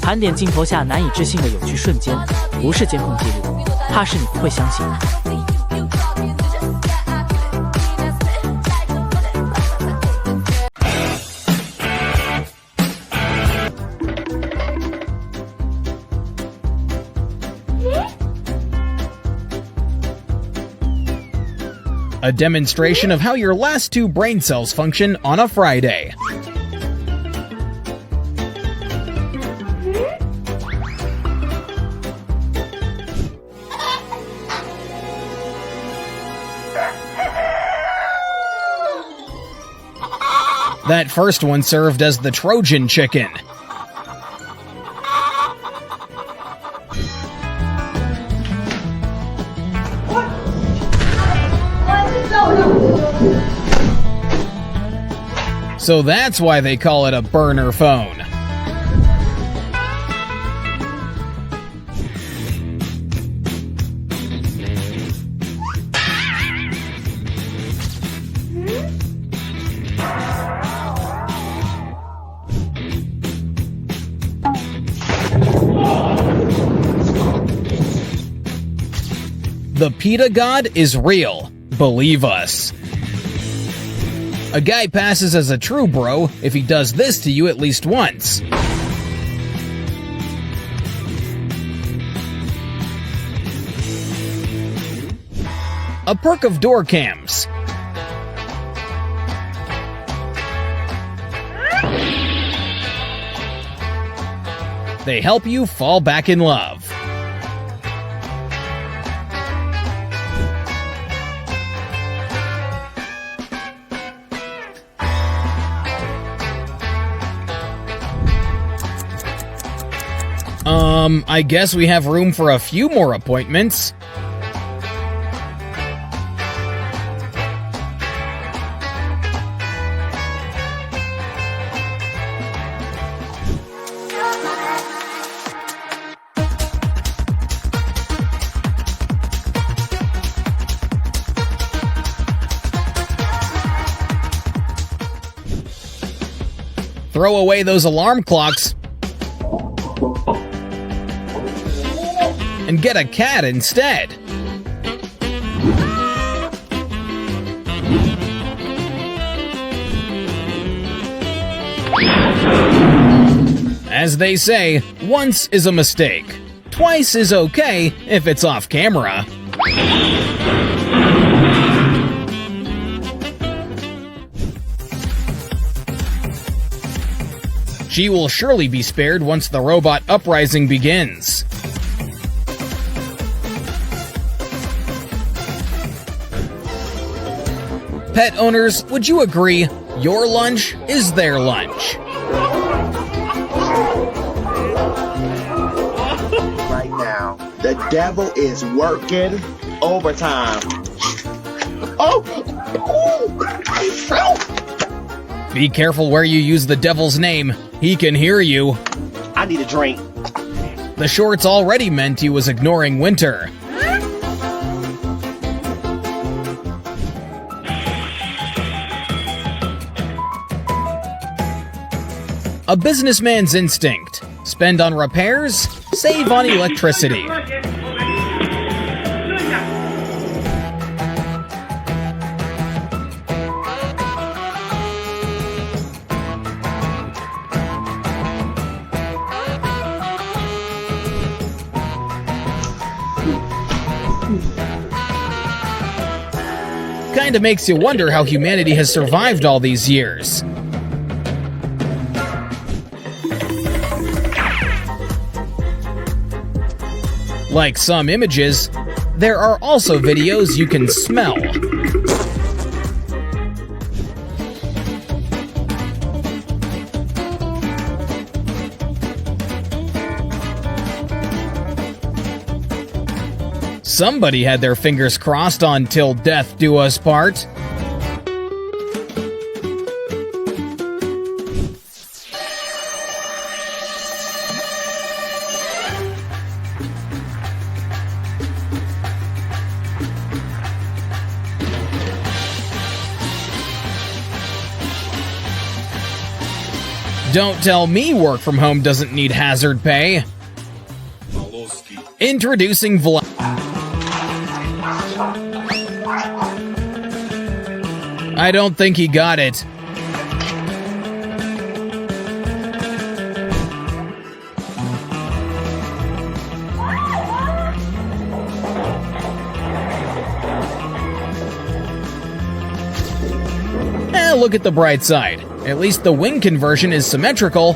盘点镜头下难以置信的有趣瞬间，不是监控记录，怕是你不会相信。A demonstration of how your last two brain cells function on a Friday. That first one served as the Trojan chicken. So that's why they call it a burner phone. The PETA God is real. Believe us. A guy passes as a true bro if he does this to you at least once. A perk of door cams. They help you fall back in love. I guess we have room for a few more appointments. Throw away those alarm clocks and get a cat instead. As they say, once is a mistake. Twice is okay if it's off camera. She will surely be spared once the robot uprising begins. Pet owners, would you agree? Your lunch is their lunch. Right now, the devil is working overtime. Be careful where you use the devil's name. He can hear you. I need a drink. The shorts already meant he was ignoring winter. A businessman's instinct. Spend on repairs, save on electricity. Kinda makes you wonder how humanity has survived all these years. Like some images, there are also videos you can smell. Somebody had their fingers crossed on "Till Death Do Us Part." Don't tell me work from home doesn't need hazard pay. Introducing Vlad. I don't think he got it. Look at the bright side. At least the wing conversion is symmetrical.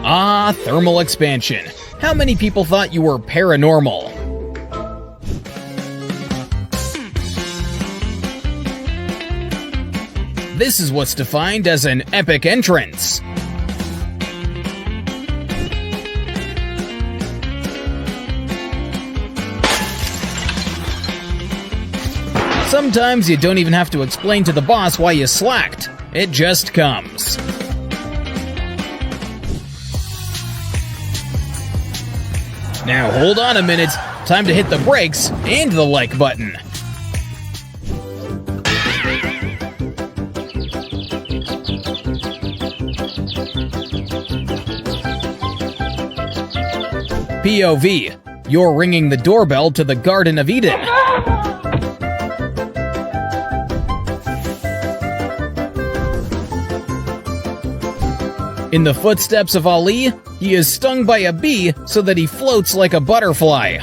Ah, thermal expansion. How many people thought you were paranormal? This is what's defined as an epic entrance. Sometimes you don't even have to explain to the boss why you slacked. It just comes. Now hold on a minute. Time to hit the brakes and the like button. POV. You're ringing the doorbell to the Garden of Eden. In the footsteps of Ali, he is stung by a bee so that he floats like a butterfly.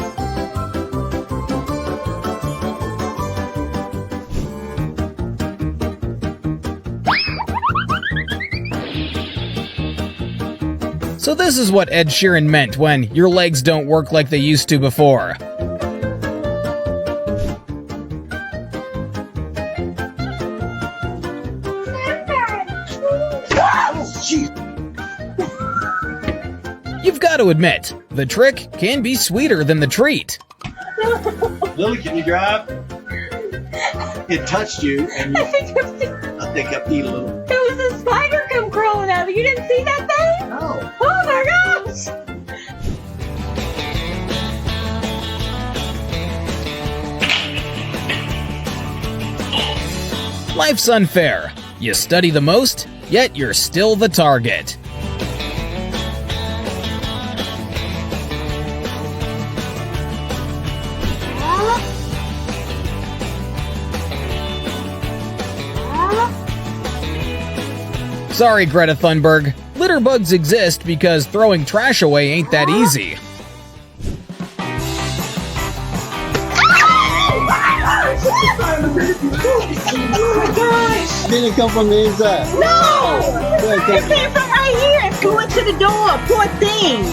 So this is what Ed Sheeran meant when your legs don't work like they used to before. You've got to admit, the trick can be sweeter than the treat. Lily, can you drive? It touched you, and you, I think I peed a little. There was a spider come crawling out. You didn't see that thing? No. Oh my gosh! Life's unfair. You study the most, yet you're still the target. Sorry, Greta Thunberg. Litter bugs exist because throwing trash away ain't that easy. Didn't come from the inside. No! It came from right here and flew into the door. Poor thing.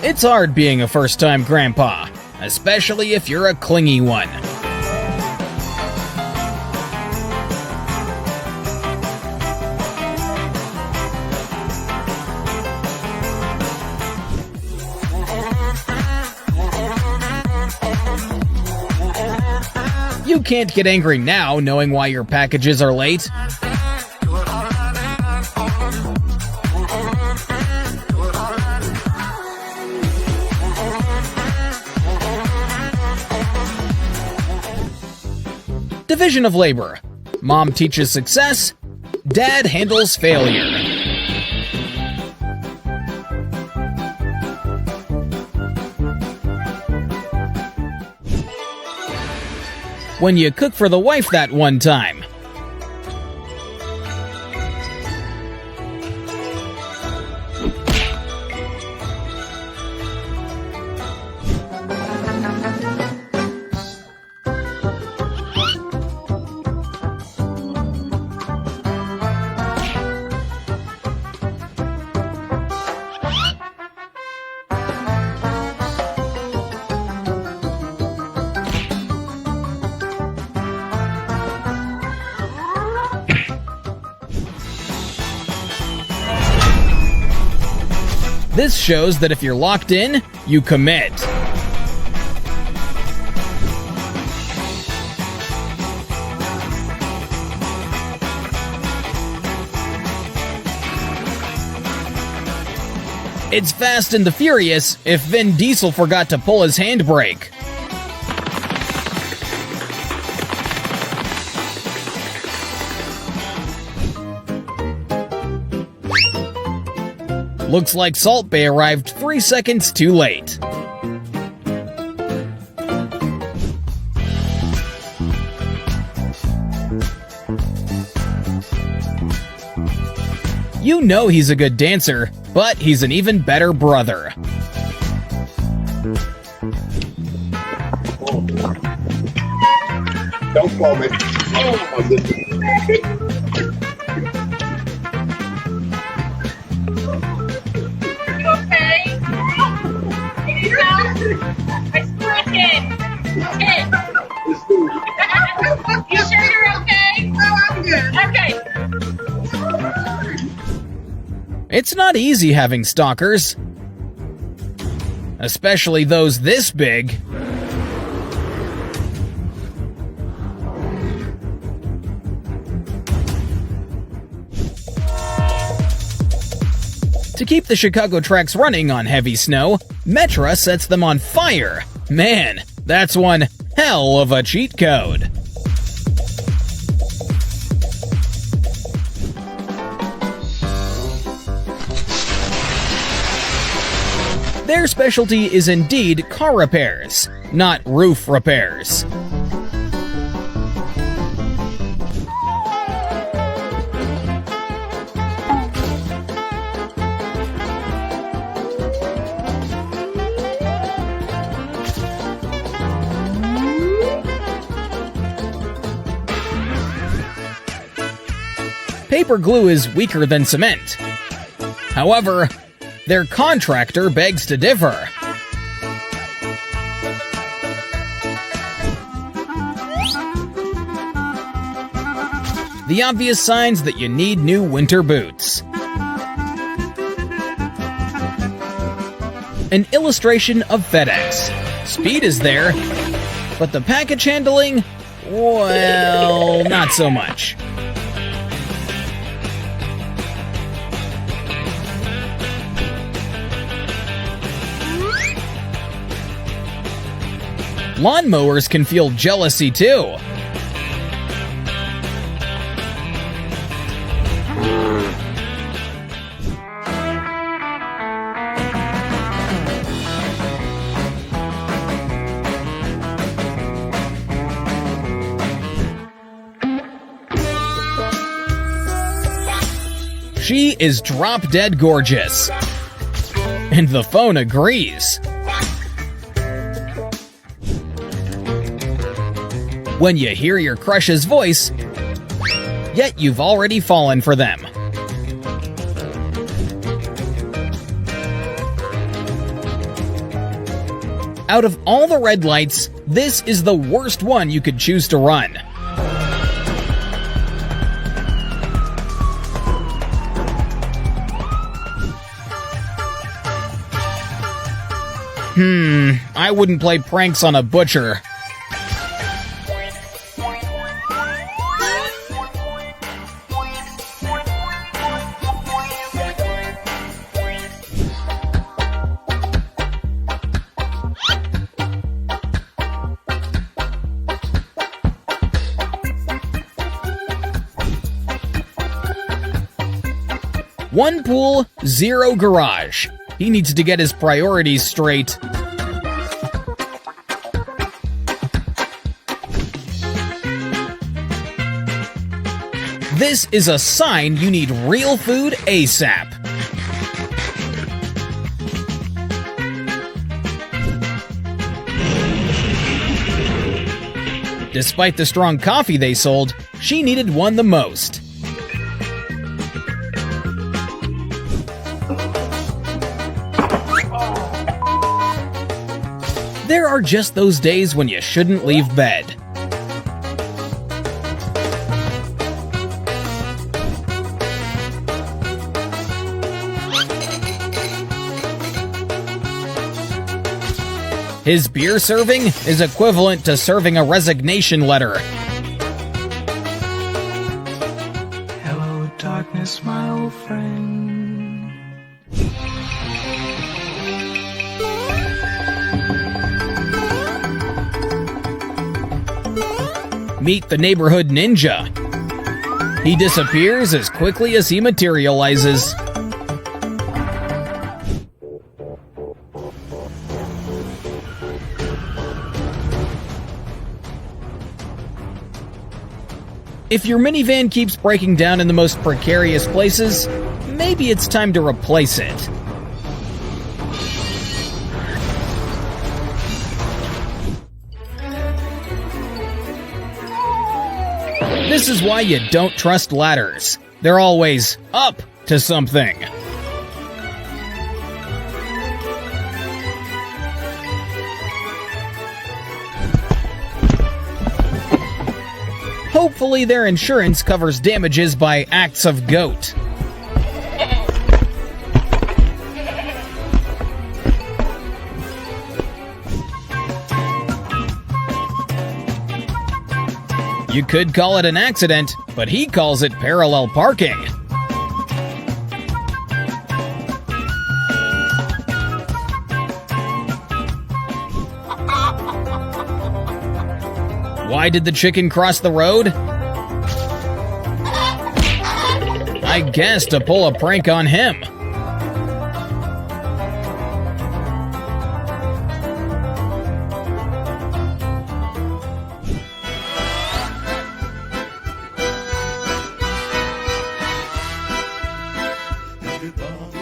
It's hard being a first-time grandpa, especially if you're a clingy one. You can't get angry now knowing why your packages are late. Division of labor. Mom teaches success, Dad handles failure. When you cook for the wife that one time. This shows that if you're locked in, you commit. It's Fast and the Furious if Vin Diesel forgot to pull his handbrake. Looks like Salt Bay arrived 3 seconds too late. You know he's a good dancer, but he's an even better brother. Don't fall, man. Oh, my goodness. You sure you're okay? Oh, I'm good. Okay. It's not easy having stalkers, especially those this big. To keep the Chicago tracks running on heavy snow, Metra sets them on fire. Man, that's one hell of a cheat code. Their specialty is indeed car repairs, not roof repairs. Paper glue is weaker than cement. However, their contractor begs to differ. The obvious signs that you need new winter boots. An illustration of FedEx. Speed is there, but the package handling, well, not so much. Lawnmowers can feel jealousy too. She is drop-dead gorgeous. And the phone agrees. When you hear your crush's voice, yet you've already fallen for them. Out of all the red lights, this is the worst one you could choose to run. I wouldn't play pranks on a butcher. One pool, zero garage. He needs to get his priorities straight. This is a sign you need real food ASAP. Despite the strong coffee they sold, she needed one the most. There are just those days when you shouldn't leave bed. His beer serving is equivalent to serving a resignation letter. Hello, darkness, my old friend. Meet the neighborhood ninja. He disappears as quickly as he materializes. If your minivan keeps breaking down in the most precarious places, maybe it's time to replace it. This is why you don't trust ladders. They're always up to something. Hopefully their insurance covers damages by acts of goat. You could call it an accident, but he calls it parallel parking. Why did the chicken cross the road? I guess to pull a prank on him.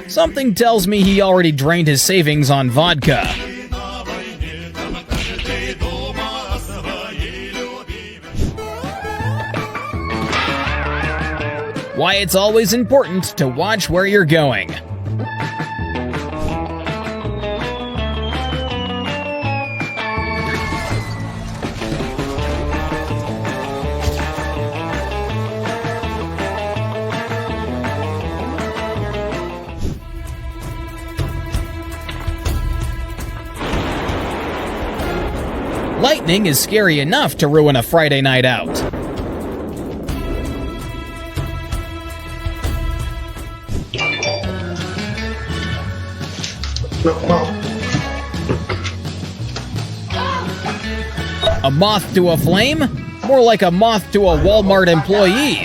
Something tells me he already drained his savings on vodka. Why it's always important to watch where you're going. Lightning is scary enough to ruin a Friday night out. A moth to a flame? More like a moth to a Walmart employee.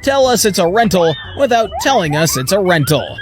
Tell us it's a rental without telling us it's a rental.